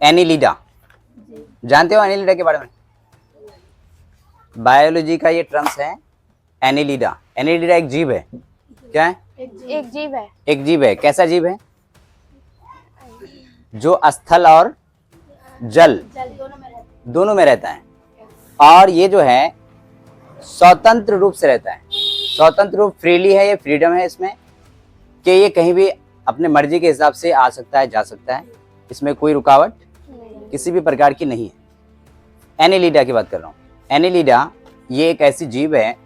Annelida, जानते हो Annelida के बारे में? बायोलॉजी का ये टर्म्स है एनिलिडा। एनिलिडा एक जीव है। क्या है? एक जीव है। एक जीव है। कैसा जीव है? जो स्थल और जल दोनों में रहता है। और ये जो है स्वतंत्र रूप से रहता है। स्वतंत्र रूप, फ्रीली है, ये फ्रीडम है इसमें कि ये कहीं भी अपने मर्जी के हिसाब से आ सकता है, जा सकता है। इसमें कोई रुकावट किसी भी प्रकार की नहीं है। एनिलिडा की बात कर रहा हूँ। एनिलिडा ये एक ऐसी जीव है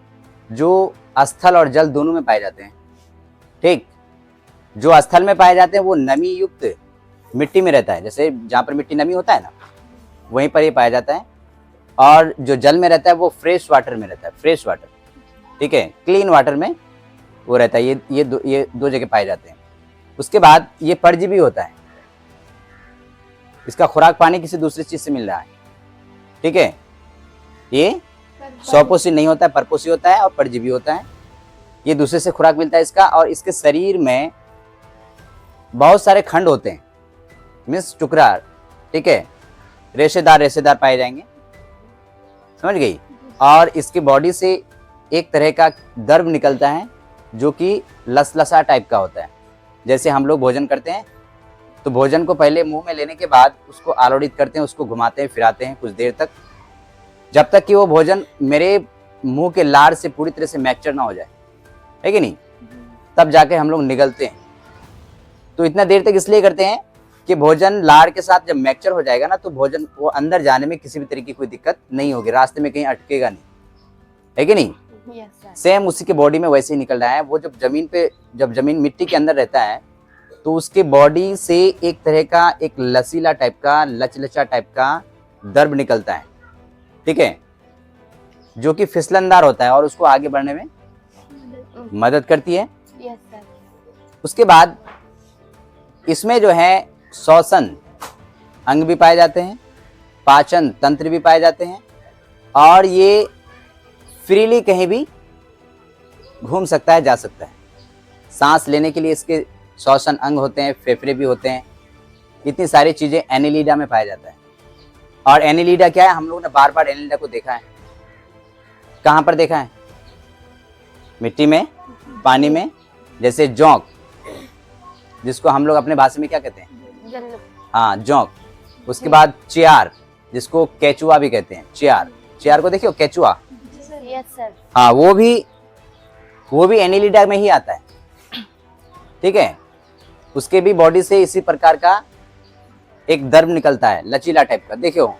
जो स्थल और जल दोनों में पाए जाते हैं। ठीक, जो स्थल में पाए जाते हैं वो नमी युक्त मिट्टी में रहता है, जैसे जहाँ पर मिट्टी नमी होता है ना, वहीं पर ये पाया जाता है। और जो जल में रहता है वो फ्रेश वाटर में रहता है, फ्रेश वाटर, ठीक है, क्लीन वाटर में वो रहता है। ये दो जगह पाए जाते हैं। उसके बाद ये परजीवी होता है। इसका खुराक पानी किसी दूसरी चीज से मिल रहा है। ठीक है, ये स्वपोषी नहीं होता है, परपोषी होता है और परजीवी होता है। ये दूसरे से खुराक मिलता है इसका। और इसके शरीर में बहुत सारे खंड होते हैं, मीन्स टुकड़ा, ठीक है, रेशेदार पाए जाएंगे, समझ गई। और इसकी बॉडी से एक तरह का द्रव निकलता है जो कि लसलसा टाइप का होता है। जैसे हम लोग भोजन करते हैं तो भोजन को पहले मुंह में लेने के बाद उसको आलोड़ित करते हैं, उसको घुमाते हैं, फिराते हैं कुछ देर तक, जब तक कि वो भोजन मेरे मुंह के लार से पूरी तरह से मैक्चर ना हो जाए, है कि नहीं, तब जाके हम लोग निगलते हैं। तो इतना देर तक इसलिए करते हैं कि भोजन लार के साथ जब मैक्चर हो जाएगा ना, तो भोजन वो अंदर जाने में किसी भी तरीके की कोई दिक्कत नहीं होगी, रास्ते में कहीं अटकेगा नहीं, है कि नहीं। सेम उसी के बॉडी में वैसे ही निकल रहा है। वो जब जमीन मिट्टी के अंदर रहता है तो उसके बॉडी से एक तरह का एक लसीला टाइप का, लचलचा टाइप का द्रव निकलता है, ठीक है, जो कि फिसलनदार होता है और उसको आगे बढ़ने में मदद करती है। उसके बाद इसमें जो है श्वसन अंग भी पाए जाते हैं, पाचन तंत्र भी पाए जाते हैं, और ये फ्रीली कहीं भी घूम सकता है, जा सकता है। सांस लेने के लिए इसके श्वसन अंग होते हैं, फेफड़े भी होते हैं। इतनी सारी चीजें एनिलिडा में पाया जाता है। और एनिलिडा क्या है, हम लोगों ने बार बार एनिलिडा को देखा है। कहाँ पर देखा है? मिट्टी में, पानी में, जैसे जोंक, जिसको हम लोग अपने भाषा में क्या कहते हैं? हाँ, जोंक। उसके बाद चियार, जिसको केचुआ भी कहते हैं। चियार को देखियो, केचुआ। हाँ, वो भी एनिलिडा में ही आता है, ठीक है। उसके भी बॉडी से इसी प्रकार का एक द्रव निकलता है, लचीला टाइप का, देखियो।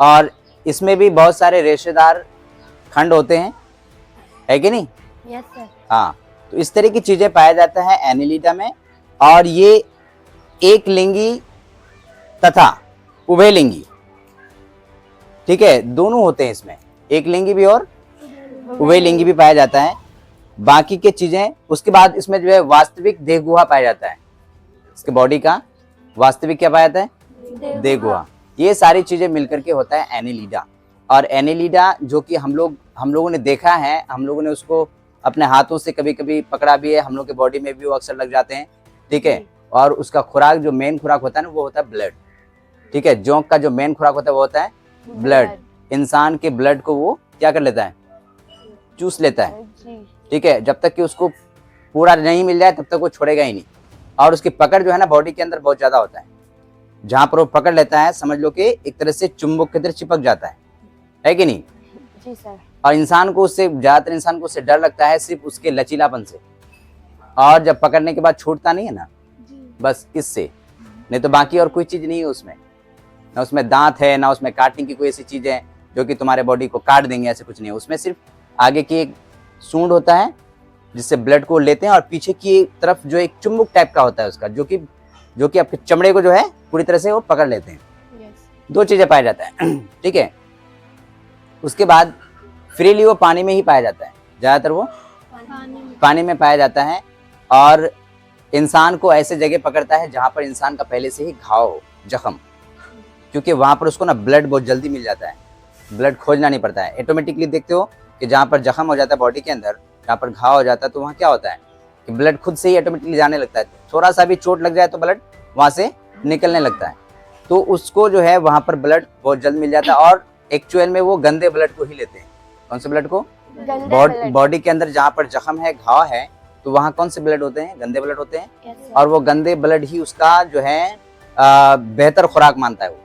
और इसमें भी बहुत सारे रेशेदार खंड होते हैं, है कि नहीं? Yes sir. हाँ, तो इस तरह की चीजें पाया जाता है एनिलिडा में। और ये एक लिंगी तथा उभयलिंगी, ठीक है, दोनों होते हैं इसमें, एक लिंगी भी और उभयलिंगी भी पाया जाता है। बाकी के चीजें, उसके बाद इसमें जो है वास्तविक देह गुहा पाया जाता है। इसके बॉडी का वास्तविक क्या पाया जाता है? देह गुहा। ये सारी चीजें मिलकर के होता है एनिलिडा। और एनिलिडा जो कि हम लोगों ने देखा है, हम लोगों ने उसको अपने हाथों से कभी कभी पकड़ा भी है, हम लोग के बॉडी में भी वो अक्सर लग जाते हैं, ठीक है। और उसका खुराक, जो मेन खुराक होता है ना, वो होता है ब्लड, ठीक है। जोंक का जो मेन खुराक होता है वो होता है ब्लड। इंसान के ब्लड को वो क्या कर लेता है? चूस लेता है, ठीक है। जब तक कि उसको पूरा नहीं मिल जाए तब तक वो छोड़ेगा ही नहीं। और उसकी पकड़ जो है ना बॉडी के अंदर बहुत ज्यादा होता है। जहां पर वो पकड़ लेता है, समझ लो कि एक तरह से चुंबक की तरह चिपक जाता है कि नहीं? जी सर। और इंसान को उससे डर लगता है सिर्फ उसके लचीलापन से। और जब पकड़ने के बाद छूटता नहीं है ना, बस इससे, नहीं तो बाकी और कोई चीज नहीं है उसमें। ना उसमें दांत है, ना उसमें काटने की कोई ऐसी चीज है जो कि तुम्हारे बॉडी को काट देंगे, ऐसे कुछ नहीं है उसमें। सिर्फ आगे की एक सूंड होता है जिससे ब्लड को लेते हैं, और पीछे की तरफ जो एक चुंबक टाइप का होता है उसका, जो कि आपके चमड़े को जो है पूरी तरह से वो पकड़ लेते हैं। दो चीजें पाया जाता है, ठीक है। उसके बाद फ्रीली वो पानी में ही पाया जाता है, ज्यादातर वो पानी में पाया जाता है। और इंसान को ऐसे जगह पकड़ता है जहां पर इंसान का पहले से ही घाव हो, जख्म, क्योंकि वहां पर उसको ना ब्लड बहुत जल्दी मिल जाता है, ब्लड खोजना नहीं पड़ता है। ऑटोमेटिकली देखते हो कि जहां पर जख्म हो जाता है बॉडी के अंदर, जहां पर घाव हो जाता है, तो वहां क्या होता है कि ब्लड खुद से ही ऑटोमेटिकली जाने लगता है। थोड़ा सा भी चोट लग जाए तो ब्लड वहां से निकलने लगता है, तो उसको जो है वहां पर ब्लड बहुत जल्द मिल जाता है। और एक्चुअल में वो गंदे ब्लड को ही लेते हैं। कौन से ब्लड को? गंदे ब्लड। बॉडी के अंदर जहाँ पर जख्म है, घाव है, तो वहाँ कौन से ब्लड होते हैं? गंदे ब्लड होते हैं। Yes, sir. और वो गंदे ब्लड ही उसका जो है बेहतर खुराक मानता है वो,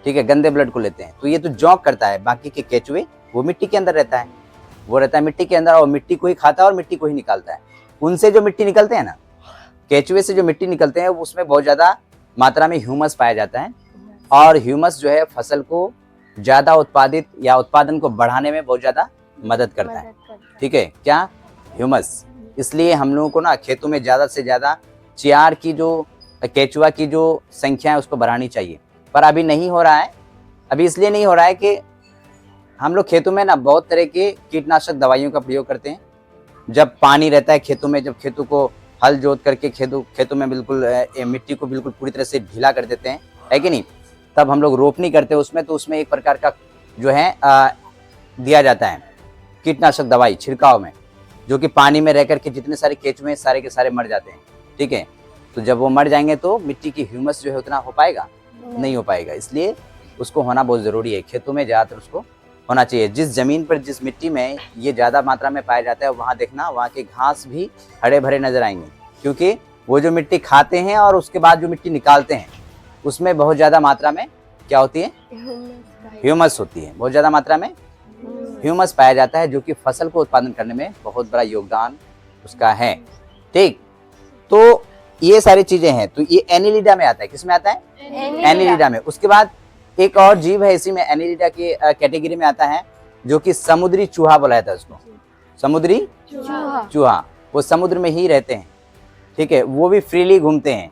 ठीक है, गंदे ब्लड को लेते हैं। तो ये तो जॉक करता है। बाकी के केचुए वो मिट्टी के अंदर रहता है, वो रहता है मिट्टी के अंदर और मिट्टी को ही खाता है और मिट्टी को ही निकालता है। उनसे जो मिट्टी निकलते हैं ना, केचुए से जो मिट्टी निकलते हैं, उसमें बहुत ज़्यादा मात्रा में ह्यूमस पाया जाता है। और ह्यूमस जो है फसल को ज़्यादा उत्पादित या उत्पादन को बढ़ाने में बहुत ज़्यादा मदद करता है। ठीक है, क्या? ह्यूमस। इसलिए हम लोगों को ना खेतों में ज़्यादा से ज़्यादा चियार की जो केचुआ की जो संख्या है उसको बढ़ानी चाहिए, पर अभी नहीं हो रहा है। अभी इसलिए नहीं हो रहा है कि हम लोग खेतों में ना बहुत तरह के कीटनाशक दवाइयों का प्रयोग करते हैं। जब पानी रहता है खेतों में, जब खेतों को हल जोत करके खेतों में बिल्कुल मिट्टी को बिल्कुल पूरी तरह से ढीला कर देते हैं, है कि नहीं, तब हम लोग रोपनी करते हैं उसमें, तो उसमें एक प्रकार का जो है दिया जाता है कीटनाशक दवाई छिड़काव में, जो कि पानी में रह करके जितने सारे केचुए सारे के सारे मर जाते हैं। ठीक है, तो जब वो मर जाएंगे तो मिट्टी की ह्यूमस जो है उतना हो पाएगा? नहीं हो पाएगा। इसलिए उसको होना बहुत ज़रूरी है। खेतों में ज़्यादातर उसको होना चाहिए। जिस ज़मीन पर, जिस मिट्टी में ये ज़्यादा मात्रा में पाया जाता है, वहाँ देखना वहाँ के घास भी हरे भरे नजर आएंगे, क्योंकि वो जो मिट्टी खाते हैं और उसके बाद जो मिट्टी निकालते हैं उसमें बहुत ज़्यादा मात्रा में क्या होती है? ह्यूमस होती है। बहुत ज़्यादा मात्रा में ह्यूमस पाया जाता है, जो कि फसल को उत्पादन करने में बहुत बड़ा योगदान उसका है। ठीक, तो ये सारी चीजें हैं। तो ये एनिलिडा में आता है। किस में आता है? एनिलिडा में। उसके बाद एक और जीव है इसी में, एनिलिडा की कैटेगरी में आता है, जो कि समुद्री चूहा बोला जाता है उसको। समुद्री चूहा, वो समुद्र में ही रहते हैं। ठीक है, वो भी फ्रीली घूमते हैं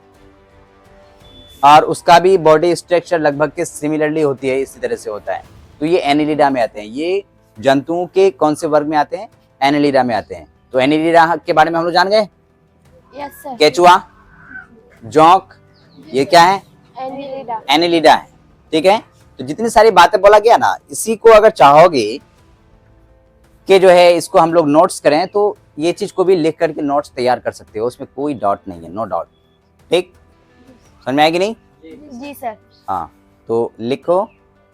और उसका भी बॉडी स्ट्रक्चर लगभग के सिमिलरली होती है, इसी तरह से होता है। तो ये एनिलिडा में आते हैं। ये जंतुओं के कौन से वर्ग में आते हैं? एनिलिडा में आते हैं। तो एनिलिडा के बारे में हम लोग जान गए। केचुआ, जौंक, ये क्या है? एनिलिडा है। ठीक है, तो जितनी सारी बातें बोला गया ना, इसी को अगर चाहोगे कि जो है इसको हम लोग नोट्स करें, तो ये चीज को भी लिख करके नोट्स तैयार कर सकते हो, उसमें कोई डाउट नहीं है, नो डाउट। ठीक, समझ में आएगी नहीं? जी सर। हाँ, तो लिखो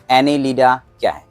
एनिलिडा क्या है।